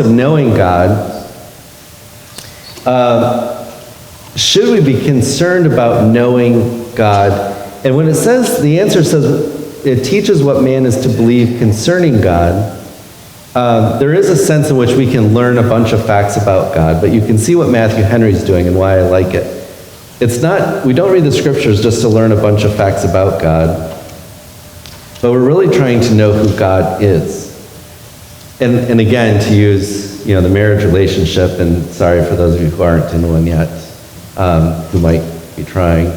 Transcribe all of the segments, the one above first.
of knowing God, should we be concerned about knowing God? And when it says, the answer says, it teaches what man is to believe concerning God, there is a sense in which we can learn a bunch of facts about God, but you can see what Matthew Henry's doing and why I like it. It's not, we don't read the scriptures just to learn a bunch of facts about God, but we're really trying to know who God is. And again, to use, the marriage relationship, and sorry for those of you who aren't in one yet, who might be trying.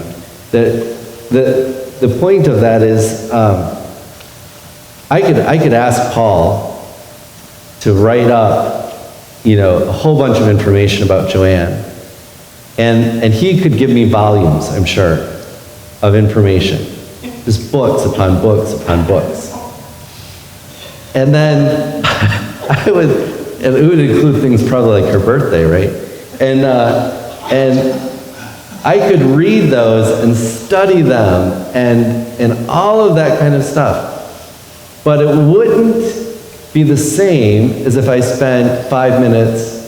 The point of that is, I could ask Paul to write up, a whole bunch of information about Joanne, and he could give me volumes, I'm sure, of information, just books upon books upon books, and then and it would include things probably like her birthday, right? And I could read those and study them and all of that kind of stuff. But it wouldn't be the same as if I spent 5 minutes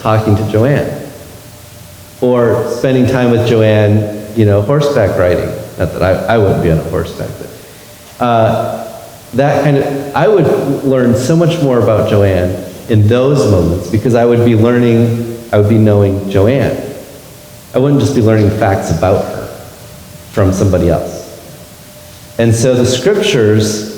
talking to Joanne. Or spending time with Joanne, horseback riding. Not that I wouldn't be on a horseback, but that kind of, I would learn so much more about Joanne in those moments because I would be knowing Joanne. I wouldn't just be learning facts about her from somebody else. And so the scriptures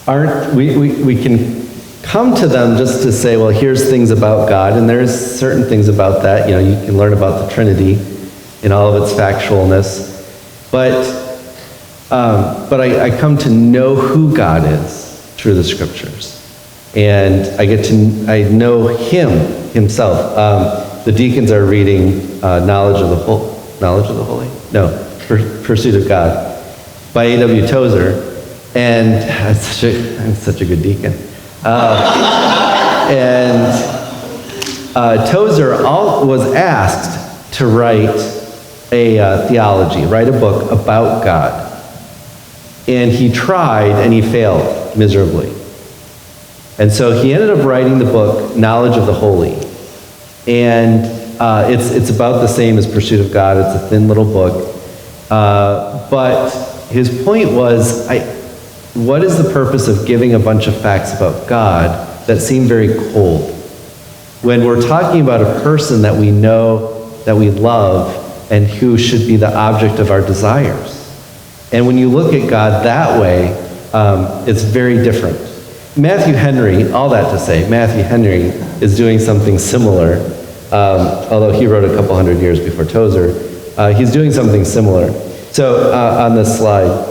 aren't, we can come to them just to say, well, here's things about God, and there's certain things about that. You can learn about the Trinity in all of its factualness. But I come to know who God is through the scriptures. And I know him, himself. The deacons are reading Knowledge of the Holy? No, Pursuit of God by A.W. Tozer. And I'm such a good deacon. Tozer was asked to write a theology, write a book about God. And he tried and he failed miserably. And so he ended up writing the book, Knowledge of the Holy. And it's about the same as Pursuit of God. It's a thin little book. But his point was, what is the purpose of giving a bunch of facts about God that seem very cold? When we're talking about a person that we know, that we love, and who should be the object of our desires. And when you look at God that way, it's very different. Matthew Henry, all that to say, Matthew Henry is doing something similar, although he wrote a couple hundred years before Tozer. He's doing something similar. So on this slide.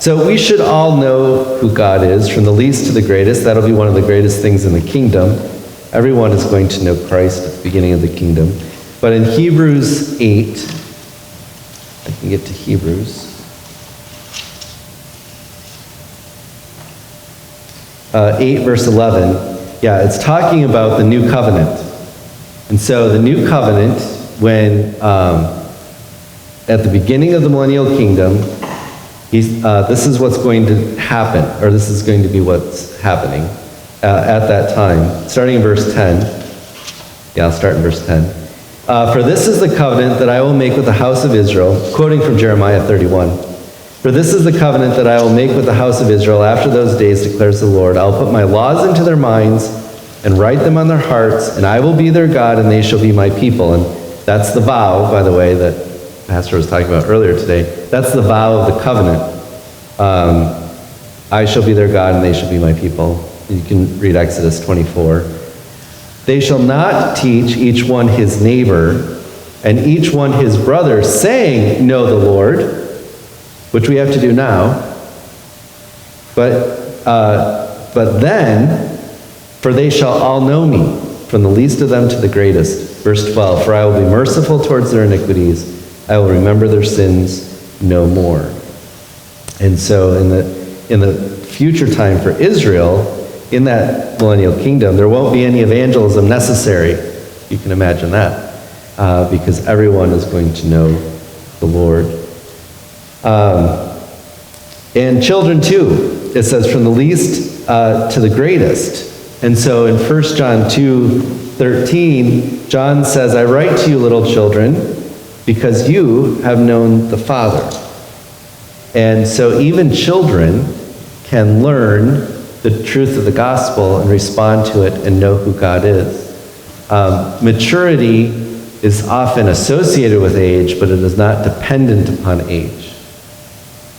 So we should all know who God is, from the least to the greatest. That'll be one of the greatest things in the kingdom. Everyone is going to know Christ at the beginning of the kingdom. But in Hebrews 8, I can get to Hebrews. 8 verse 11, it's talking about the new covenant. And so the new covenant, when at the beginning of the millennial kingdom, this is what's going to happen, or this is going to be what's happening at that time. Starting in verse 10. I'll start in verse 10. For this is the covenant that I will make with the house of Israel, quoting from Jeremiah 31. For this is the covenant that I will make with the house of Israel after those days, declares the Lord. I'll put my laws into their minds and write them on their hearts, and I will be their God, and they shall be my people. And that's the vow, by the way, that Pastor was talking about earlier today. That's the vow of the covenant. I shall be their God, and they shall be my people. You can read Exodus 24. They shall not teach each one his neighbor and each one his brother, saying, know the Lord, which we have to do now. But then, for they shall all know me, from the least of them to the greatest. Verse 12, for I will be merciful towards their iniquities. I will remember their sins no more. And so in the future time for Israel, in that millennial kingdom, there won't be any evangelism necessary. You can imagine that. Because everyone is going to know the Lord. And children too, it says from the least to the greatest. And so in 1 John 2:13, John says, I write to you, little children, because you have known the Father. And so even children can learn the truth of the gospel and respond to it and know who God is. Maturity is often associated with age, but it is not dependent upon age.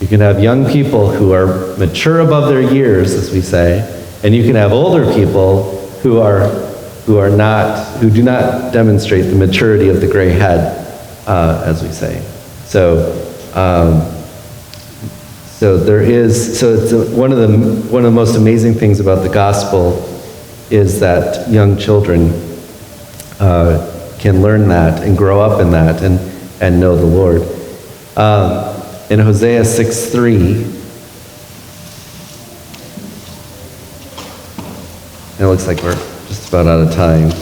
You can have young people who are mature above their years, as we say, and you can have older people who do not demonstrate the maturity of the gray head, as we say. So one of the most amazing things about the gospel is that young children can learn that and grow up in that and know the Lord. In Hosea 6:3, it looks like we're just about out of time.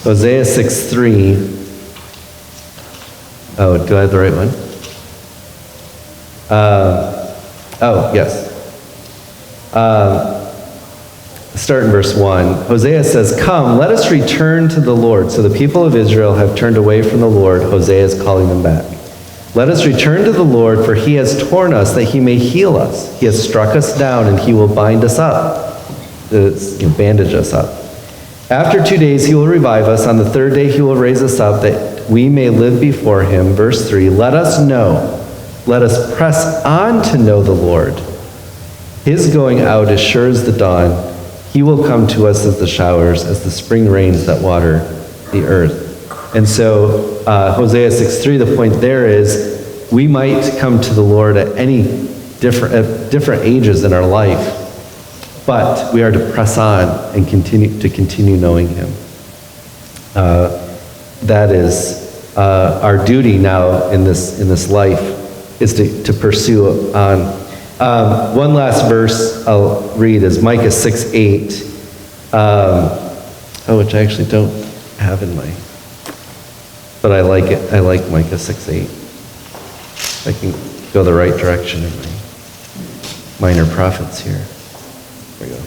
Hosea 6:3. Oh, do I have the right one? Yes. Start in verse 1. Hosea says, come, let us return to the Lord. So the people of Israel have turned away from the Lord. Hosea is calling them back. Let us return to the Lord, for he has torn us that he may heal us. He has struck us down, and he will bind us up. Bandage us up. After 2 days he will revive us. On the third day he will raise us up, that we may live before him. Verse 3, let us know. Let us press on to know the Lord. His going out is sure as the dawn. He will come to us as the showers, as the spring rains that water the earth. And so Hosea 6:3, the point there is we might come to the Lord at different ages in our life, but we are to press on and continue knowing him. That is our duty now in this life, is to pursue on. One last verse I'll read is Micah 6:8, which I actually don't have in my, but I like it. I like Micah 6:8. I can go the right direction in my minor prophets here. There we go.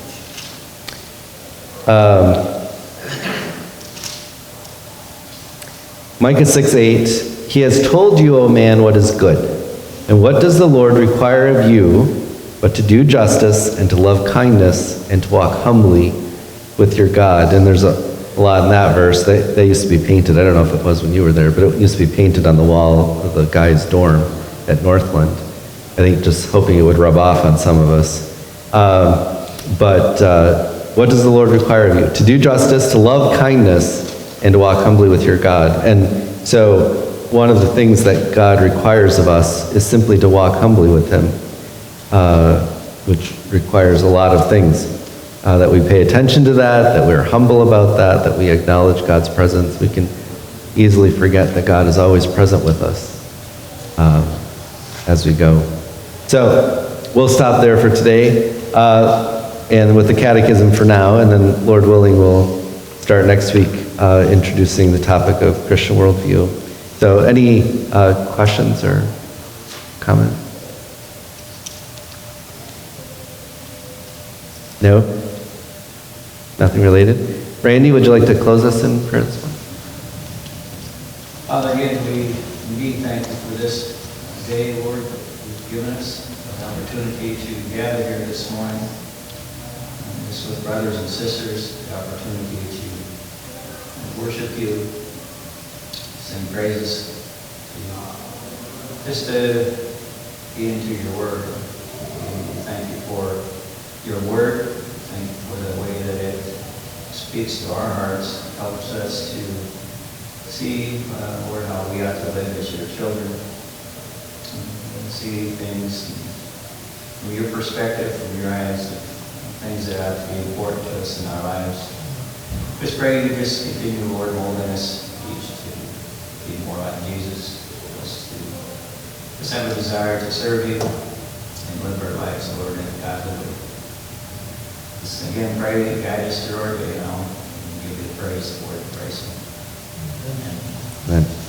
Micah 6:8, he has told you, O man, what is good. And what does the Lord require of you but to do justice and to love kindness and to walk humbly with your God? And there's a lot in that verse. They used to be painted. I don't know if it was when you were there, but it used to be painted on the wall of the guy's dorm at Northland. I think just hoping it would rub off on some of us. But what does the Lord require of you? To do justice, to love kindness, and to walk humbly with your God. And so one of the things that God requires of us is simply to walk humbly with him, which requires a lot of things. That we pay attention to that we're humble about that we acknowledge God's presence. We can easily forget that God is always present with us as we go. So we'll stop there for today, and with the catechism for now, and then Lord willing we'll start next week introducing the topic of Christian worldview. So any questions or comments? No? Nothing related? Randy, would you like to close us in prayer this morning? Father, again, we indeed thank you for this day, Lord, that you've given us an opportunity to gather here this morning, just with brothers and sisters, the opportunity to worship you, sing praises, just to be into your word. And thank you for your word. Thank you for the way that it speaks to our hearts, helps us to see, Lord, how we ought to live as your children, and see things from your perspective, from your eyes, things that ought to be important to us in our lives. Just pray you just continue, Lord, molding us each to be more like Jesus, us to just have a desire to serve you and live our lives, Lord, in a godly way. Just again, pray that you guide us through our day now, and give you the praise for it. Praise you. Amen. Amen.